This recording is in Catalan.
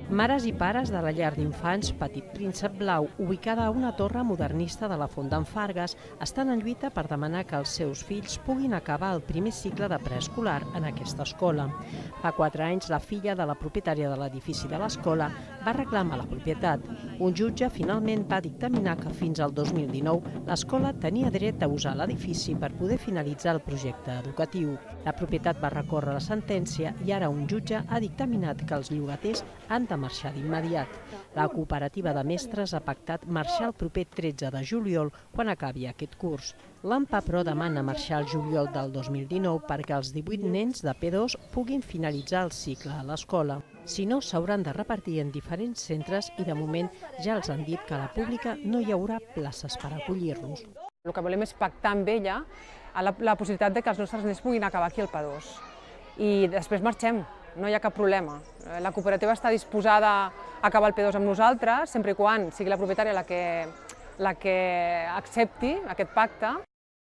Mares i pares de la llar d'infants Petit Príncep Blau, ubicada a una torre modernista de la Font d'en Fargues, estan en lluita per demanar que els seus fills puguin acabar el primer cicle de preescolar en aquesta escola. Fa 4 anys, la filla de la propietària de l'edifici de l'escola va reclamar la propietat. Un jutge finalment va dictaminar que fins al 2019 l'escola tenia dret a usar l'edifici per poder finalitzar el projecte educatiu. La propietat va recórrer la sentència i ara un jutge ha dictaminat que els llogaters han de marxar d'immediat. La cooperativa de mestres ha pactat marxar el proper 13 de juliol quan acabi aquest curs. L'AMPA, però, demana marxar el juliol del 2019 perquè els 18 nens de P2 puguin finalitzar el cicle a l'escola. Si no, s'hauran de repartir en diferents centres i, de moment, ja els han dit que a la pública no hi haurà places per acollir-los. El que volem és pactar amb ella la possibilitat de que els nostres nens puguin acabar aquí al P2. I després marxem, no hi ha cap problema. La cooperativa està disposada a acabar el P2 amb nosaltres, sempre i quan sigui la propietària la que accepti aquest pacte.